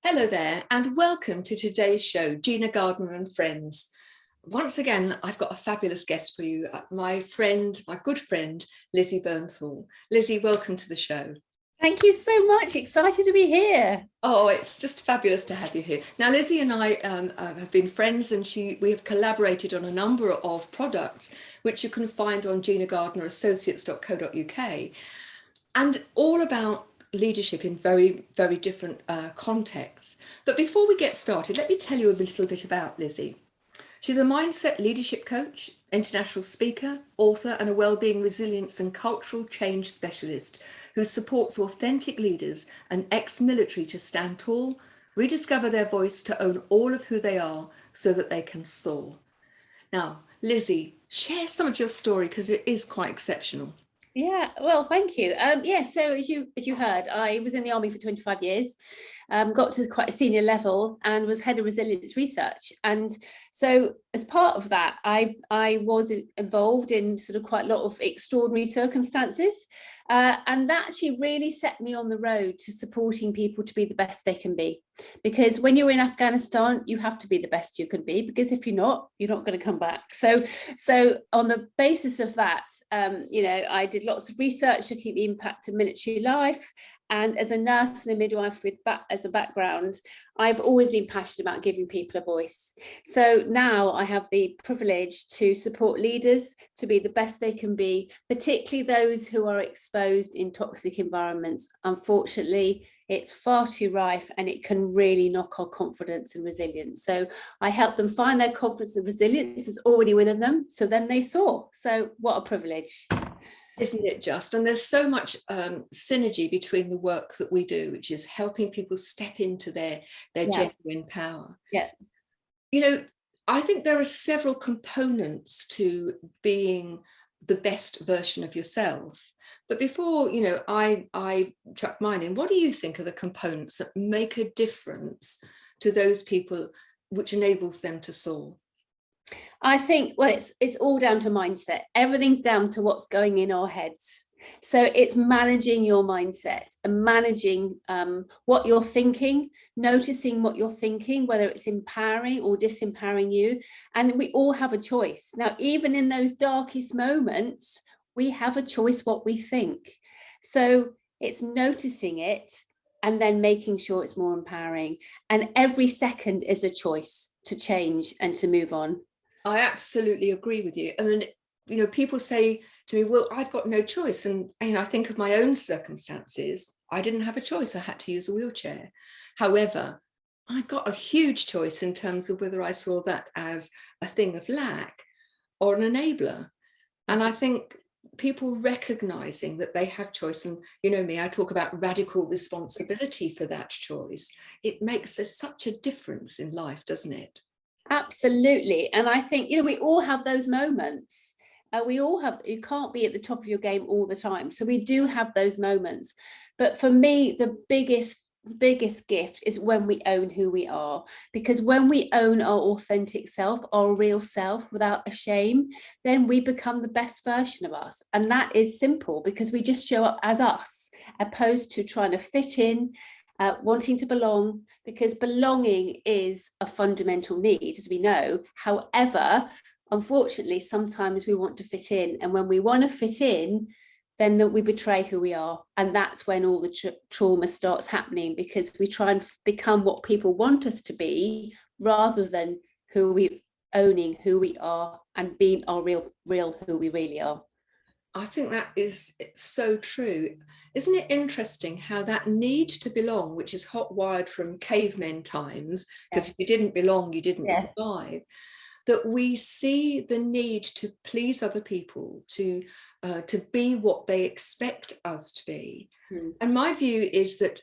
Hello there, and welcome to today's show, Gina Gardner and Friends. Once again, I've got a fabulous guest for you, my good friend, Lizzy Bernthal. Lizzy, welcome to the show. Thank you so much. Excited to be here. Oh, it's just fabulous to have you here. Now, Lizzy and I have been friends, and we have collaborated on a number of products, which you can find on ginagardnerassociates.co.uk, and all about leadership in very, very different contexts. But before we get started, let me tell you a little bit about Lizzy. She's a mindset leadership coach, international speaker, author, and a wellbeing, resilience, and cultural change specialist who supports authentic leaders and ex-military to stand tall, rediscover their voice, to own all of who they are so that they can soar. Now, Lizzy, share some of your story because it is quite exceptional. Yeah, well, thank you. So as you heard, I was in the army for 25 years, got to quite a senior level and was head of resilience research. And so as part of that, I was involved in sort of quite a lot of extraordinary circumstances. And that actually really set me on the road to supporting people to be the best they can be. Because when you're in Afghanistan, you have to be the best you can be, because if you're not going to come back. So on the basis of that, I did lots of research looking at the impact of military life. And as a nurse and a midwife as a background, I've always been passionate about giving people a voice. So now I have the privilege to support leaders to be the best they can be, particularly those who are exposed in toxic environments. Unfortunately, it's far too rife and it can really knock our confidence and resilience. So I help them find their confidence and resilience is already within them, so then they soar. So what a privilege. Isn't it just? And there's so much synergy between the work that we do, which is helping people step into their genuine power. Yeah. You know, I think there are several components to being the best version of yourself. But before, I chuck mine in, what do you think are the components that make a difference to those people, which enables them to soar? I think, well, it's all down to mindset. Everything's down to what's going in our heads. So it's managing your mindset and managing what you're thinking, noticing what you're thinking, whether it's empowering or disempowering you. And we all have a choice. Now, even in those darkest moments, we have a choice what we think. So it's noticing it and then making sure it's more empowering. And every second is a choice to change and to move on. I absolutely agree with you. I mean, people say to me, well, I've got no choice. And I think of my own circumstances. I didn't have a choice. I had to use a wheelchair. However, I got a huge choice in terms of whether I saw that as a thing of lack or an enabler. And I think people recognizing that they have choice, and you know me, I talk about radical responsibility for that choice. It makes such a difference in life, doesn't it? Absolutely. And I think, we all have those moments. You can't be at the top of your game all the time. So we do have those moments. But for me, the biggest gift is when we own who we are, because when we own our authentic self, our real self, without a shame, then we become the best version of us. And that is simple, because we just show up as us, opposed to trying to fit in, wanting to belong, because belonging is a fundamental need, as we know. However, unfortunately, sometimes we want to fit in, and when we want to fit in, then we betray who we are, and that's when all the trauma starts happening, because we try and become what people want us to be rather than owning who we are and being our real who we really are. I think that is so true. Isn't it interesting how that need to belong, which is hot-wired from cavemen times, because if you didn't belong, you didn't survive, that we see the need to please other people, to be what they expect us to be. And my view is that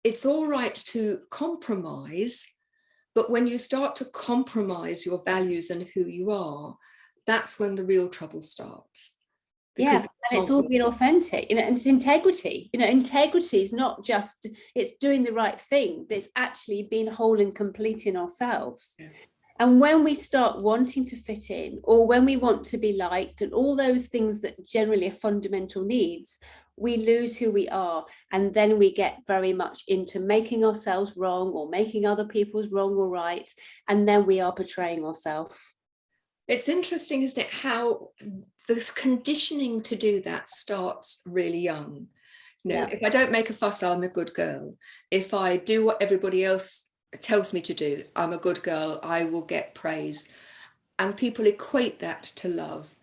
it's all right to compromise, but when you start to compromise your values and who you are, that's when the real trouble starts. And it's all being authentic, and it's integrity. Integrity is not just, it's doing the right thing, but it's actually being whole and complete in ourselves. And when we start wanting to fit in, or when we want to be liked, and all those things that generally are fundamental needs, we lose who we are, and then we get very much into making ourselves wrong or making other people's wrong or right, and then we are betraying ourselves. It's interesting, isn't it, how this conditioning to do that starts really young. You know, if I don't make a fuss, I'm a good girl. If I do what everybody else tells me to do, I'm a good girl, I will get praise. And people equate that to love.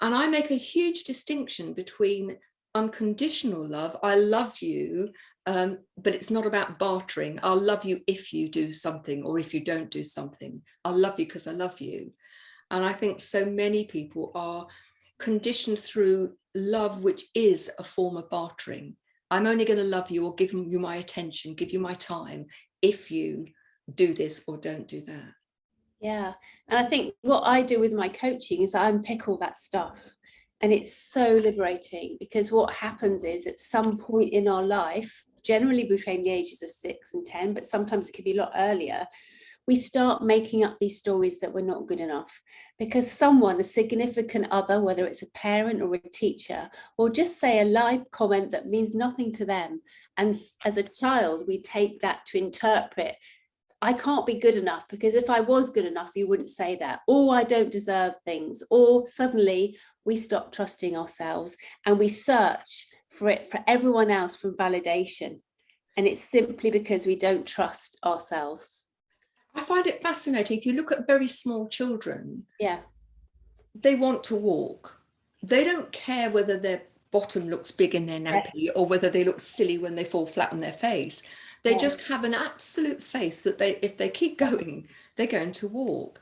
And I make a huge distinction between unconditional love. I love you, but it's not about bartering. I'll love you if you do something, or if you don't do something. I'll love you because I love you. And I think so many people are conditioned through love, which is a form of bartering. I'm only going to love you or give you my attention, give you my time, if you do this or don't do that. Yeah. And I think what I do with my coaching is I unpick all that stuff. And it's so liberating, because what happens is at some point in our life, generally between the ages of 6 and 10, but sometimes it can be a lot earlier, we start making up these stories that we're not good enough because someone, a significant other, whether it's a parent or a teacher, will just say a live comment that means nothing to them. And as a child, we take that to interpret, I can't be good enough, because if I was good enough, you wouldn't say that, or I don't deserve things, or suddenly we stop trusting ourselves and we search for it for everyone else for validation. And it's simply because we don't trust ourselves. I find it fascinating. If you look at very small children, yeah, they want to walk. They don't care whether their bottom looks big in their nappy or whether they look silly when they fall flat on their face. They just have an absolute faith that if they keep going, they're going to walk.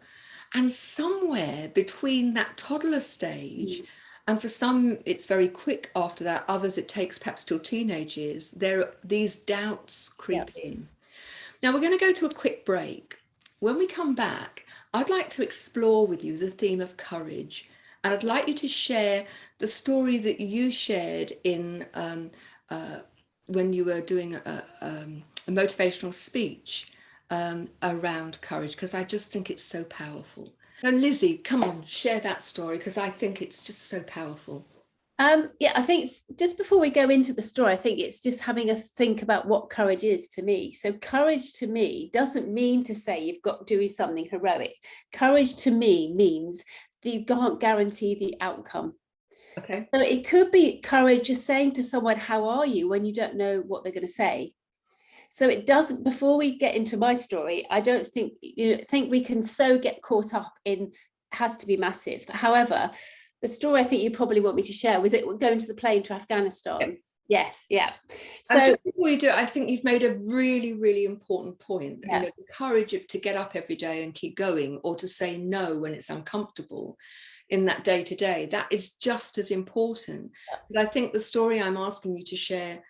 And somewhere between that toddler stage, and for some it's very quick after that, others it takes perhaps till teenage years, these doubts creep in. Now we're going to go to a quick break. When we come back, I'd like to explore with you the theme of courage. And I'd like you to share the story that you shared in when you were doing a motivational speech around courage, because I just think it's so powerful. And Lizzy, come on, share that story, because I think it's just so powerful. I think just before we go into the story, I think it's just having a think about what courage is to me. So courage to me doesn't mean to say you've got to do something heroic. Courage to me means that you can't guarantee the outcome. Okay. So it could be courage just saying to someone, how are you, when you don't know what they're going to say. So it doesn't, before we get into my story, I don't think, think we can so get caught up in has to be massive. However, the story I think you probably want me to share, was it going to the plane to Afghanistan? Yep. Yes, yeah. So before you do it, I think you've made a really, really important point. Yeah. The courage to get up every day and keep going, or to say no when it's uncomfortable in that day to day, that is just as important. Yeah. But I think the story I'm asking you to share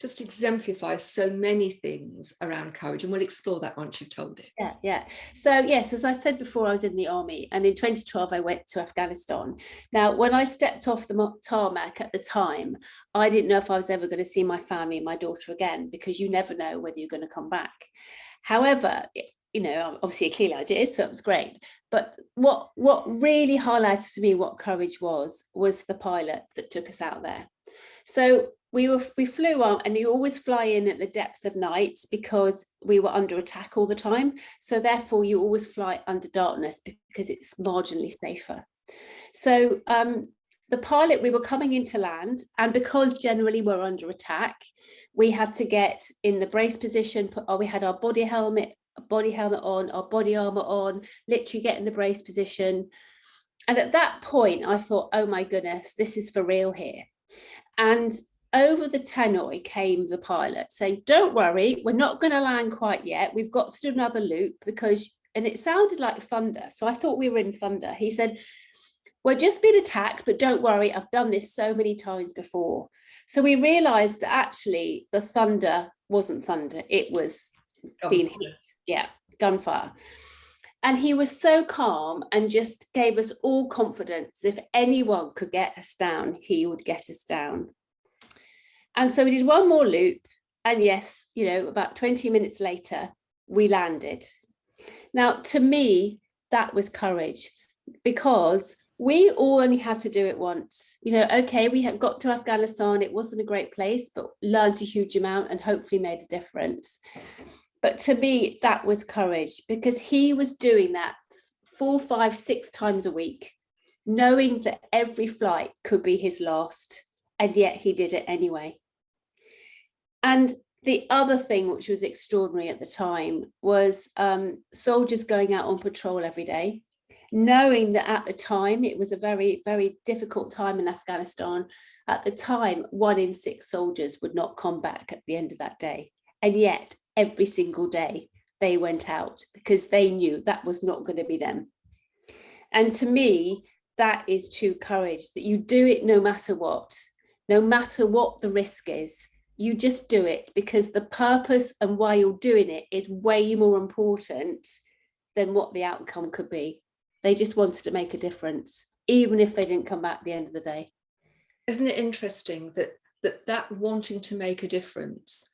just exemplifies so many things around courage, and we'll explore that once you've told it. Yeah. So yes, as I said before, I was in the army, and in 2012 I went to Afghanistan. Now, when I stepped off the tarmac at the time, I didn't know if I was ever going to see my family and my daughter again, because you never know whether you're going to come back. However, obviously clearly I did, so it was great. But what really highlighted to me what courage was the pilot that took us out there. So we flew on, and you always fly in at the depth of night because we were under attack all the time. So therefore you always fly under darkness because it's marginally safer. So the pilot, we were coming into land, and because generally we're under attack, we had to get in the brace position. We had our body helmet on, our body armor on, literally get in the brace position. And at that point I thought, oh my goodness, this is for real here. And over the tannoy came the pilot saying, don't worry, we're not going to land quite yet. We've got to do another loop and it sounded like thunder. So I thought we were in thunder. He said, we're just being attacked, but don't worry, I've done this so many times before. So we realized that actually the thunder wasn't thunder. It was being hit. Yeah, gunfire. And he was so calm and just gave us all confidence. If anyone could get us down, he would get us down. And so we did one more loop. And yes, about 20 minutes later, we landed. Now, to me, that was courage, because We all only had to do it once. You know, okay, we had got to Afghanistan. It wasn't a great place, but learned a huge amount and hopefully made a difference. But to me, that was courage, because he was doing that 4, 5, 6 times a week, knowing that every flight could be his last, and yet he did it anyway. And the other thing which was extraordinary at the time was soldiers going out on patrol every day, knowing that at the time it was a very, very difficult time in Afghanistan. At the time, 1 in 6 soldiers would not come back at the end of that day. And yet every single day they went out because they knew that was not going to be them. And to me, that is true courage, that you do it no matter what the risk is. You just do it because the purpose and why you're doing it is way more important than what the outcome could be. They just wanted to make a difference, even if they didn't come back at the end of the day. Isn't it interesting that wanting to make a difference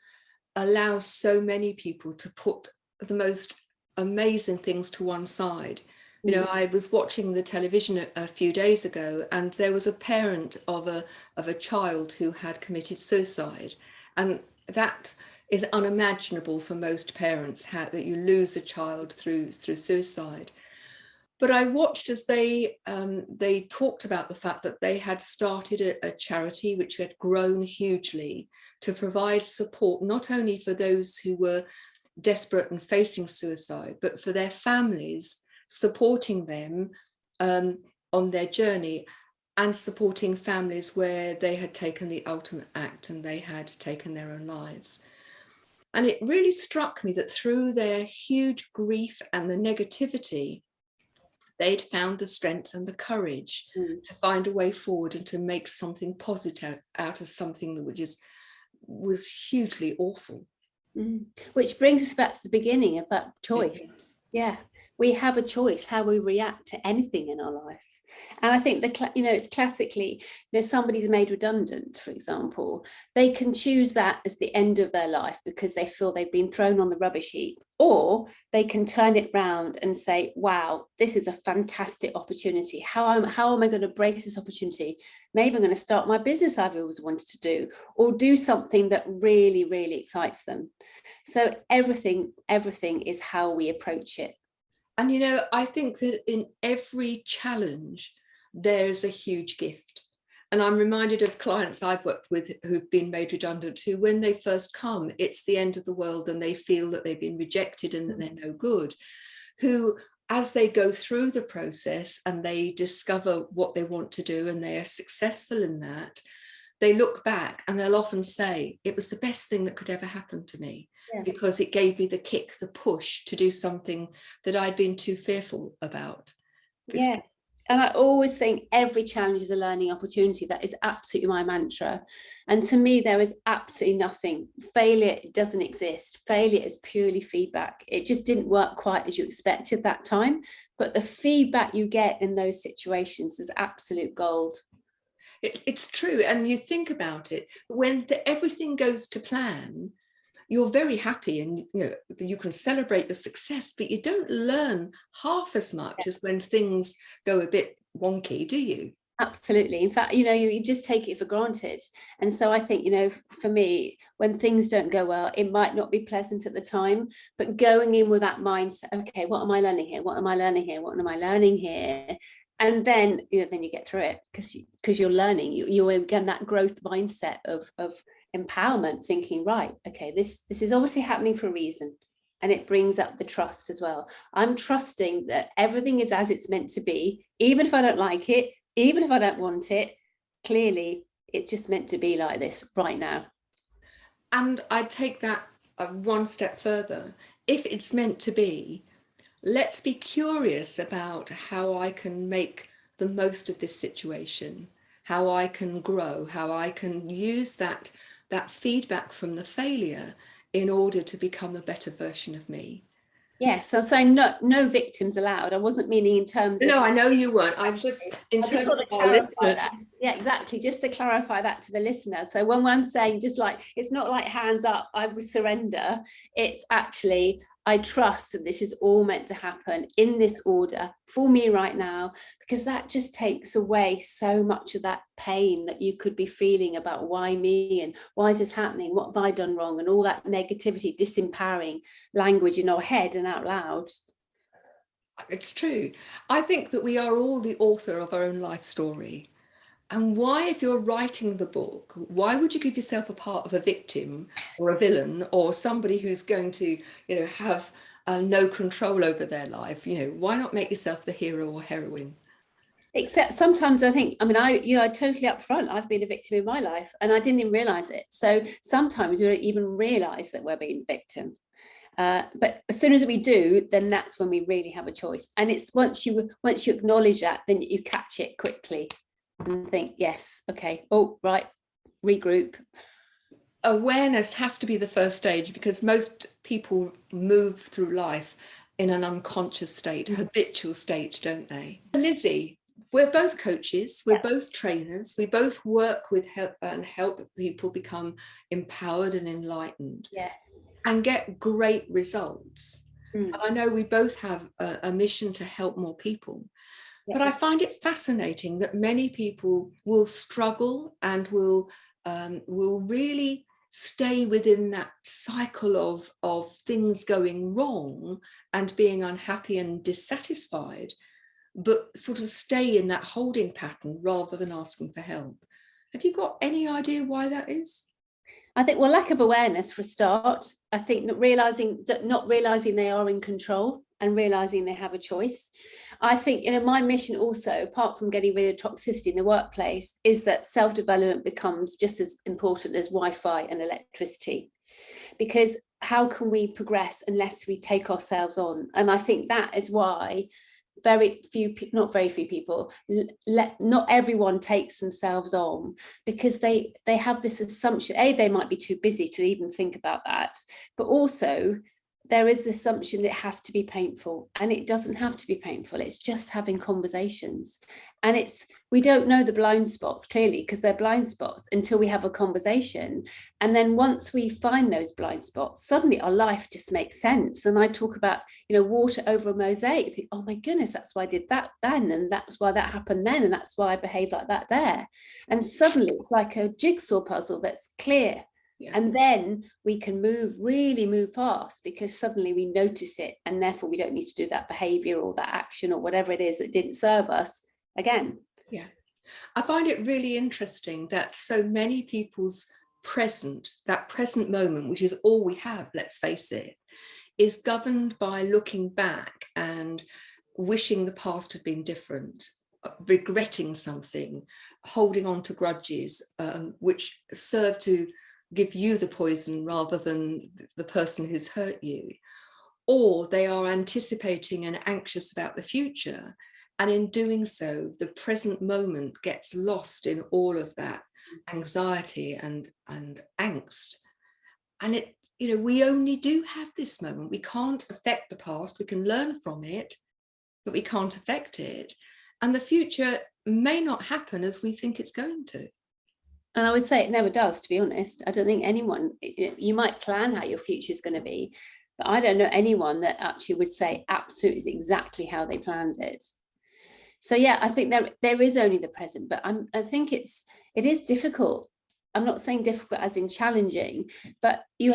allows so many people to put the most amazing things to one side? You know, I was watching the television a few days ago, and there was a parent of a child who had committed suicide, and that is unimaginable for most parents, that you lose a child through suicide. But I watched as they talked about the fact that they had started a charity which had grown hugely to provide support not only for those who were desperate and facing suicide, but for their families, supporting them on their journey, and supporting families where they had taken the ultimate act and they had taken their own lives. And it really struck me that through their huge grief and the negativity, they'd found the strength and the courage to find a way forward and to make something positive out of something that was hugely awful. Which brings us back to the beginning about choice. Yeah, we have a choice how we react to anything in our life. And I think it's classically, somebody's made redundant, for example, they can choose that as the end of their life because they feel they've been thrown on the rubbish heap, or they can turn it round and say, wow, this is a fantastic opportunity. How am I going to embrace this opportunity? Maybe I'm going to start my business I've always wanted to do, or do something that really, really excites them. So everything is how we approach it. And, I think that in every challenge, there's a huge gift. And I'm reminded of clients I've worked with who've been made redundant, who, when they first come, it's the end of the world and they feel that they've been rejected and that they're no good. Who, as they go through the process and they discover what they want to do and they are successful in that, they look back and they'll often say, it was the best thing that could ever happen to me. Yeah. Because it gave me the kick, the push to do something that I'd been too fearful about before. Yeah. And I always think every challenge is a learning opportunity. That is absolutely my mantra. And to me, there is absolutely nothing. Failure doesn't exist. Failure is purely feedback. It just didn't work quite as you expected that time. But the feedback you get in those situations is absolute gold. It's true. And you think about it, when everything goes to plan, you're very happy and you can celebrate your success, but you don't learn half as much as when things go a bit wonky, do you? Absolutely. In fact, you just take it for granted. And so I think, for me, when things don't go well, it might not be pleasant at the time, but going in with that mindset, okay, what am I learning here? What am I learning here? What am I learning here? And then, then you get through it because you're learning. You're again that growth mindset of empowerment, thinking, right, okay, this is obviously happening for a reason. And it brings up the trust as well. I'm trusting that everything is as it's meant to be, even if I don't like it, even if I don't want it. Clearly, it's just meant to be like this right now. And I take that one step further. If it's meant to be, let's be curious about how I can make the most of this situation, how I can grow, how I can use that feedback from the failure in order to become a better version of me. Yes, I'm saying no victims allowed. I wasn't meaning in terms of... No, I know you weren't. I'm just in terms of our listeners. Yeah, exactly. Just to clarify that to the listener. So when I'm saying just like, it's not like hands up, I surrender. It's actually, I trust that this is all meant to happen in this order for me right now, because that just takes away so much of that pain that you could be feeling about why me and why is this happening, what have I done wrong, and all that negativity, disempowering language in our head and out loud. It's true. I think that we are all the author of our own life story. And why, if you're writing the book, why would you give yourself a part of a victim or a villain or somebody who's going to, have no control over their life? Why not make yourself the hero or heroine? Except sometimes I think, I totally upfront, I've been a victim in my life and I didn't even realize it. So sometimes we don't even realize that we're being a victim. But as soon as we do, then that's when we really have a choice. And it's once you acknowledge that, then you catch it quickly and think, yes, okay, oh, right, regroup. Awareness has to be the first stage, because most people move through life in an unconscious state, habitual state, don't they? Lizzy, we're both coaches, we're both trainers, we both work with help people become empowered and enlightened. Yes. And get great results. And I know we both have a mission to help more people. But I find it fascinating that many people will struggle and will really stay within that cycle of things going wrong and being unhappy and dissatisfied, but sort of stay in that holding pattern rather than asking for help. Have you got any idea why that is? I think, well, lack of awareness for a start. I think not realizing they are in control and realizing they have a choice. I think, my mission also, apart from getting rid of toxicity in the workplace, is that self-development becomes just as important as Wi-Fi and electricity. Because how can we progress unless we take ourselves on? And I think that is why not very few people, not everyone takes themselves on, because they have this assumption, they might be too busy to even think about that, but also there is the assumption that it has to be painful, and it doesn't have to be painful. It's just having conversations, and we don't know the blind spots clearly, because they're blind spots until we have a conversation. And then once we find those blind spots, suddenly our life just makes sense. And I talk about, water over a mosaic. You think, oh my goodness, that's why I did that then, and that's why that happened then, and that's why I behaved like that there. And suddenly it's like a jigsaw puzzle that's clear. Yeah. And then we can really move fast, because suddenly we notice it, and therefore we don't need to do that behavior or that action or whatever it is that didn't serve us again. Yeah, I find it really interesting that so many people's that present moment, which is all we have, let's face it, is governed by looking back and wishing the past had been different, regretting something, holding on to grudges, which serve to give you the poison rather than the person who's hurt you. Or they are anticipating and anxious about the future. And in doing so, the present moment gets lost in all of that anxiety and angst. And we only do have this moment. We can't affect the past. We can learn from it, but we can't affect it. And the future may not happen as we think it's going to. And I would say it never does, to be honest. I don't think anyone, you might plan how your future is going to be, but I don't know anyone that actually would say absolutely is exactly how they planned it. So yeah, I think there is only the present, but I think it is difficult. I'm not saying difficult as in challenging, but you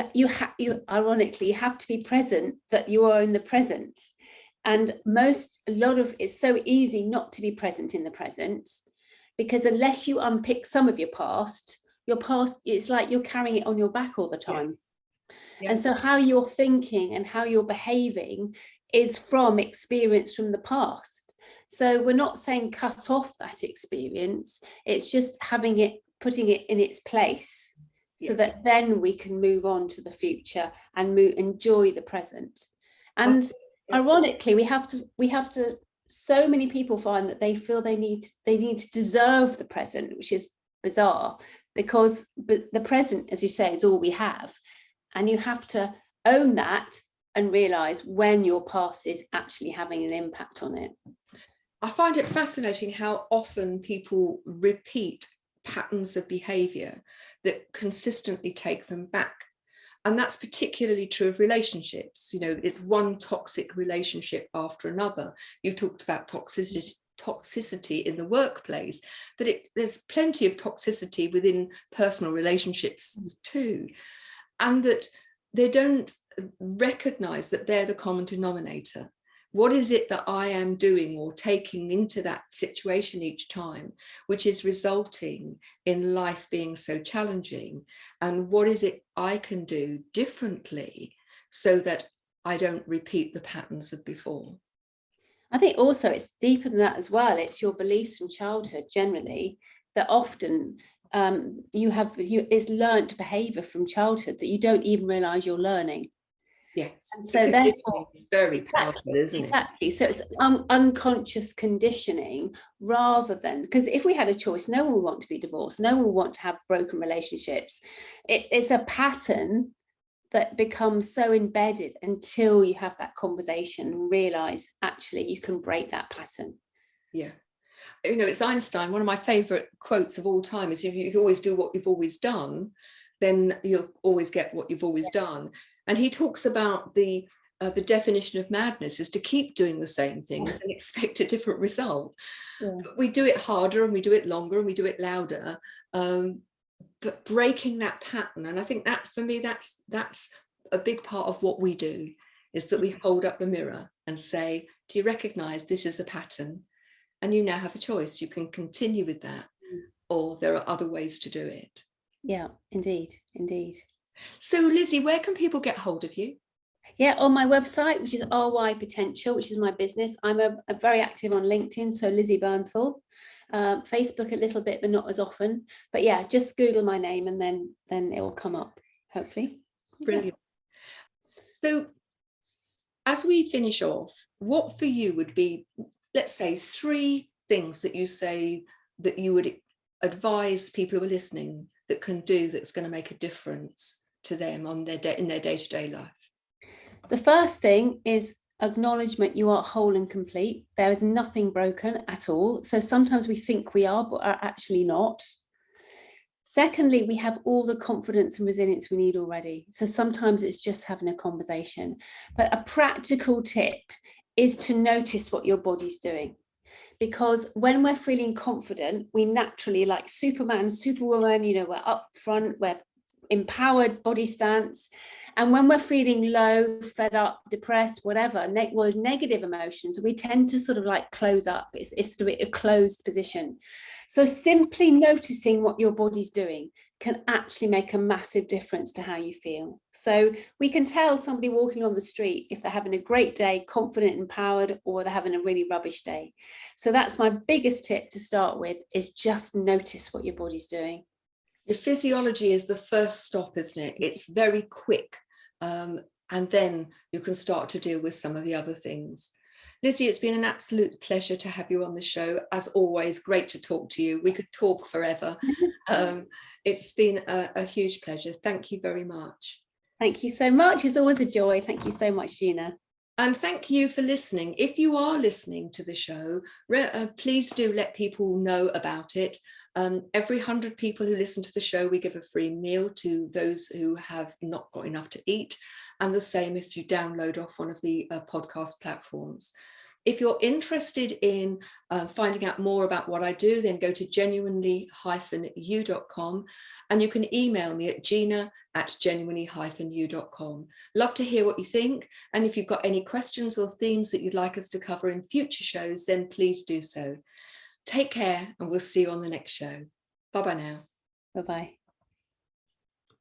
ironically, you have to be present that you are in the present. And it's so easy not to be present in the present, because unless you unpick some of your past, it's like you're carrying it on your back all the time. Yeah. And so how you're thinking and how you're behaving is from experience from the past. So we're not saying cut off that experience, it's just putting it in its place, so that then we can move on to the future and enjoy the present. And ironically, we have to so many people find that they feel they need to deserve the present, which is bizarre, because the present, as you say, is all we have, and you have to own that and realize when your past is actually having an impact on it. I find it fascinating how often people repeat patterns of behavior that consistently take them back. And that's particularly true of relationships. You know, it's one toxic relationship after another. You talked about toxicity in the workplace, but there's plenty of toxicity within personal relationships too. And that they don't recognize that they're the common denominator. What is it that I am doing or taking into that situation each time, which is resulting in life being so challenging? And what is it I can do differently so that I don't repeat the patterns of before? I think also it's deeper than that as well. It's your beliefs from childhood generally that often it's learnt behaviour from childhood that you don't even realise you're learning. Yes, and so therefore it's very powerful, isn't it? Exactly. So it's unconscious conditioning rather than, because if we had a choice, no one would want to be divorced, no one would want to have broken relationships. It's a pattern that becomes so embedded until you have that conversation and realize actually you can break that pattern. Yeah. You know, it's Einstein. One of my favorite quotes of all time is, if you always do what you've always done, then you'll always get what you've always done. And he talks about the definition of madness is to keep doing the same things and expect a different result. We do it harder and we do it longer and we do it louder, but breaking that pattern. And I think that for me, that's a big part of what we do, is that we hold up the mirror and say, do you recognize this is a pattern? And you now have a choice. You can continue with that, or there are other ways to do it. Yeah, indeed. So Lizzy, where can people get hold of you? Yeah, on my website, which is RY Potential, which is my business. I'm a very active on LinkedIn, so Lizzy Bernthal. Facebook a little bit, but not as often. But yeah, just Google my name and then it will come up, hopefully. Brilliant. Yeah. So as we finish off, what for you would be, let's say, 3 things that you say that you would advise people who are listening that can do, that's going to make a difference to them on in their day-to-day life? The first thing is acknowledgement. You are whole and complete. There is nothing broken at all. So sometimes we think we are, but are actually not. Secondly, we have all the confidence and resilience we need already. So sometimes it's just having a conversation. But a practical tip is to notice what your body's doing. Because when we're feeling confident, we naturally, like Superman, Superwoman, you know, we're up front, we're empowered body stance. And when we're feeling low, fed up, depressed, whatever, negative emotions, we tend to sort of like close up. It's sort of a closed position. So simply noticing what your body's doing can actually make a massive difference to how you feel. So we can tell somebody walking on the street if they're having a great day, confident, empowered, or they're having a really rubbish day. So that's my biggest tip to start with, is just notice what your body's doing. Your physiology is the first stop, isn't it? It's very quick. And then you can start to deal with some of the other things. Lizzy, it's been an absolute pleasure to have you on the show. As always, great to talk to you. We could talk forever. It's been a huge pleasure. Thank you very much. Thank you so much. It's always a joy. Thank you so much, Gina. And thank you for listening. If you are listening to the show, please do let people know about it. Every 100 people who listen to the show, we give a free meal to those who have not got enough to eat. And the same if you download off one of the podcast platforms. If you're interested in finding out more about what I do, then go to genuinely-u.com, and you can email me at gina@genuinely-u.com. Love to hear what you think. And if you've got any questions or themes that you'd like us to cover in future shows, then please do so. Take care, and we'll see you on the next show. Bye-bye now. Bye-bye.